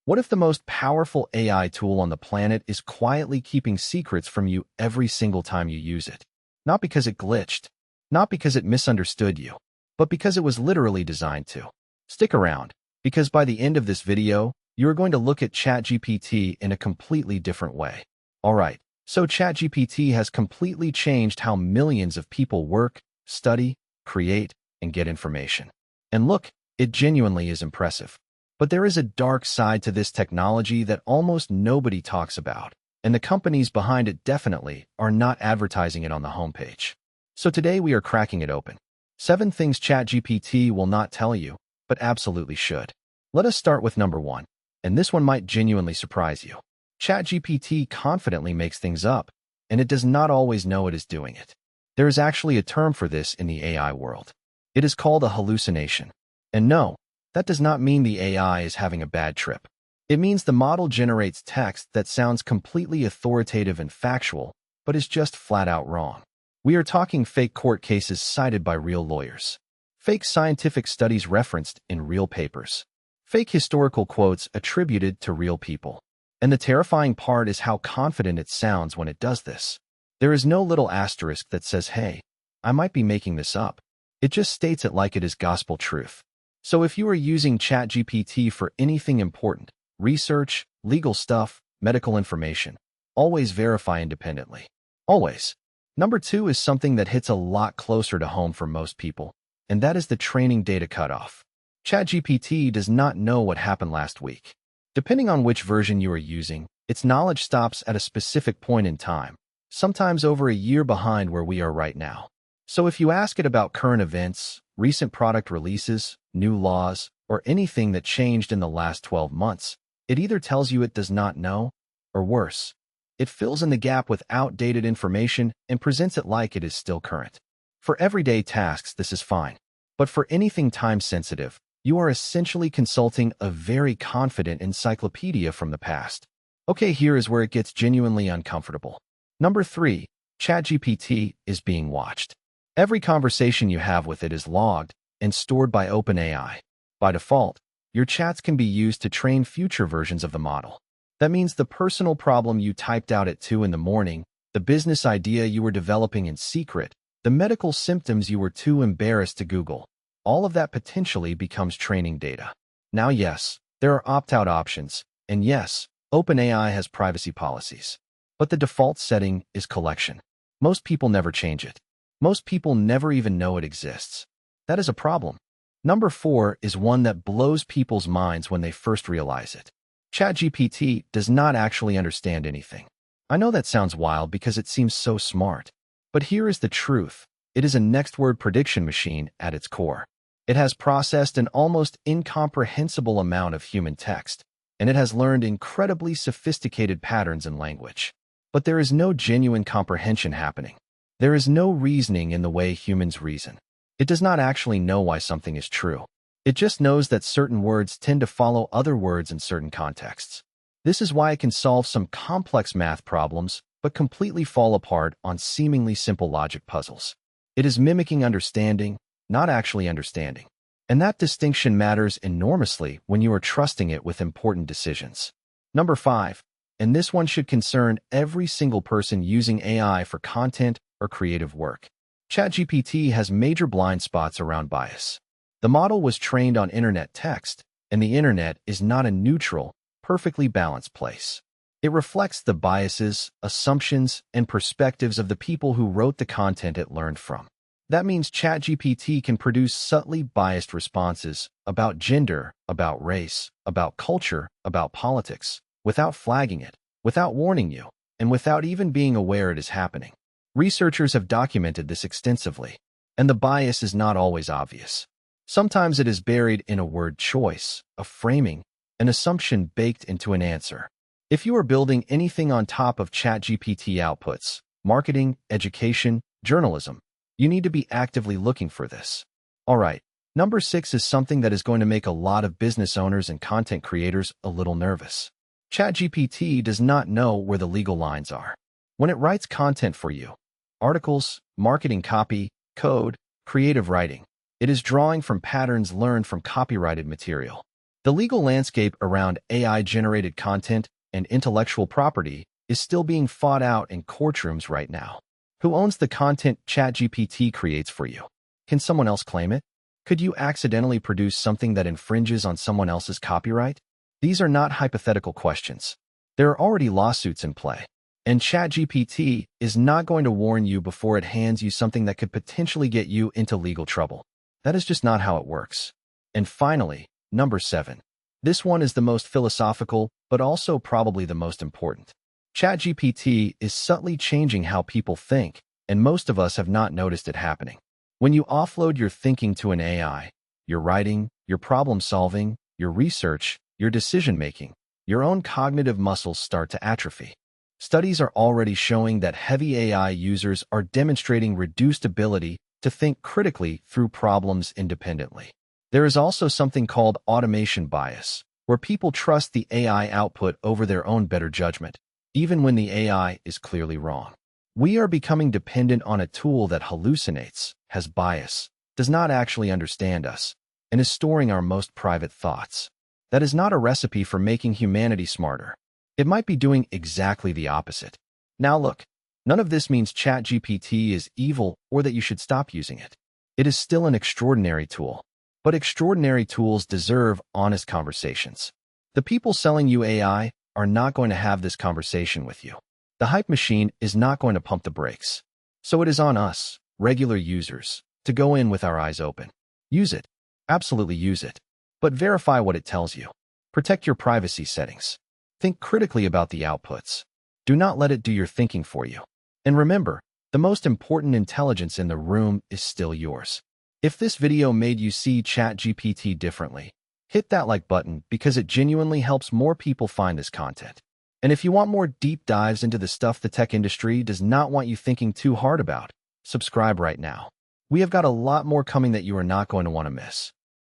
What if the most powerful AI tool on the planet is quietly keeping secrets from you every single time you use it? Not because it glitched, not because it misunderstood you, but because it was literally designed to. Stick around, because by the end of this video, you are going to look at ChatGPT in a completely different way. Alright, so ChatGPT has completely changed how millions of people work, study, create, and get information. And look, it genuinely is impressive. But there is a dark side to this technology that almost nobody talks about, and the companies behind it definitely are not advertising it on the homepage. So today we are cracking it open. 7 things ChatGPT will not tell you, but absolutely should. Let us start with number 1, and this one might genuinely surprise you. ChatGPT confidently makes things up, and it does not always know it is doing it. There is actually a term for this in the AI world. It is called a hallucination. And no, that does not mean the AI is having a bad trip. It means the model generates text that sounds completely authoritative and factual, but is just flat out wrong. We are talking fake court cases cited by real lawyers, fake scientific studies referenced in real papers, fake historical quotes attributed to real people. And the terrifying part is how confident it sounds when it does this. There is no little asterisk that says, hey, I might be making this up. It just states it like it is gospel truth. So if you are using ChatGPT for anything important, research, legal stuff, medical information, always verify independently. Always. Number 2 is something that hits a lot closer to home for most people, and that is the training data cutoff. ChatGPT does not know what happened last week. Depending on which version you are using, its knowledge stops at a specific point in time, sometimes over a year behind where we are right now. So if you ask it about current events, recent product releases, new laws, or anything that changed in the last 12 months, it either tells you it does not know, or worse, it fills in the gap with outdated information and presents it like it is still current. For everyday tasks, this is fine. But for anything time-sensitive, you are essentially consulting a very confident encyclopedia from the past. Okay, here is where it gets genuinely uncomfortable. Number 3, ChatGPT is being watched. Every conversation you have with it is logged and stored by OpenAI. By default, your chats can be used to train future versions of the model. That means the personal problem you typed out at 2 in the morning, the business idea you were developing in secret, the medical symptoms you were too embarrassed to Google, all of that potentially becomes training data. Now, yes, there are opt-out options, and yes, OpenAI has privacy policies. But the default setting is collection. Most people never change it. Most people never even know it exists. That is a problem. Number 4 is one that blows people's minds when they first realize it. ChatGPT does not actually understand anything. I know that sounds wild because it seems so smart. But here is the truth. It is a next-word prediction machine at its core. It has processed an almost incomprehensible amount of human text, and it has learned incredibly sophisticated patterns in language. But there is no genuine comprehension happening. There is no reasoning in the way humans reason. It does not actually know why something is true. It just knows that certain words tend to follow other words in certain contexts. This is why it can solve some complex math problems, but completely fall apart on seemingly simple logic puzzles. It is mimicking understanding, not actually understanding. And that distinction matters enormously when you are trusting it with important decisions. Number 5, and this one should concern every single person using AI for content or creative work. ChatGPT has major blind spots around bias. The model was trained on internet text, and the internet is not a neutral, perfectly balanced place. It reflects the biases, assumptions, and perspectives of the people who wrote the content it learned from. That means ChatGPT can produce subtly biased responses about gender, about race, about culture, about politics, without flagging it, without warning you, and without even being aware it is happening. Researchers have documented this extensively, and the bias is not always obvious. Sometimes it is buried in a word choice, a framing, an assumption baked into an answer. If you are building anything on top of ChatGPT outputs, marketing, education, journalism, you need to be actively looking for this. All right, number 6 is something that is going to make a lot of business owners and content creators a little nervous. ChatGPT does not know where the legal lines are. When it writes content for you, articles, marketing copy, code, creative writing, it is drawing from patterns learned from copyrighted material. The legal landscape around AI-generated content and intellectual property is still being fought out in courtrooms right now. Who owns the content ChatGPT creates for you? Can someone else claim it? Could you accidentally produce something that infringes on someone else's copyright? These are not hypothetical questions. There are already lawsuits in play, and ChatGPT is not going to warn you before it hands you something that could potentially get you into legal trouble. That is just not how it works. And finally, number 7. This one is the most philosophical, but also probably the most important. ChatGPT is subtly changing how people think, and most of us have not noticed it happening. When you offload your thinking to an AI, your writing, your problem-solving, your research, your decision-making, your own cognitive muscles start to atrophy. Studies are already showing that heavy AI users are demonstrating reduced ability to think critically through problems independently. There is also something called automation bias, where people trust the AI output over their own better judgment, even when the AI is clearly wrong. We are becoming dependent on a tool that hallucinates, has bias, does not actually understand us, and is storing our most private thoughts. That is not a recipe for making humanity smarter. It might be doing exactly the opposite. Now look, none of this means ChatGPT is evil or that you should stop using it. It is still an extraordinary tool, but extraordinary tools deserve honest conversations. The people selling you AI are not going to have this conversation with you. The hype machine is not going to pump the brakes. So it is on us, regular users, to go in with our eyes open. Use it. Absolutely use it. But verify what it tells you. Protect your privacy settings. Think critically about the outputs. Do not let it do your thinking for you. And remember, the most important intelligence in the room is still yours. If this video made you see ChatGPT differently, hit that like button because it genuinely helps more people find this content. And if you want more deep dives into the stuff the tech industry does not want you thinking too hard about, subscribe right now. We have got a lot more coming that you are not going to want to miss.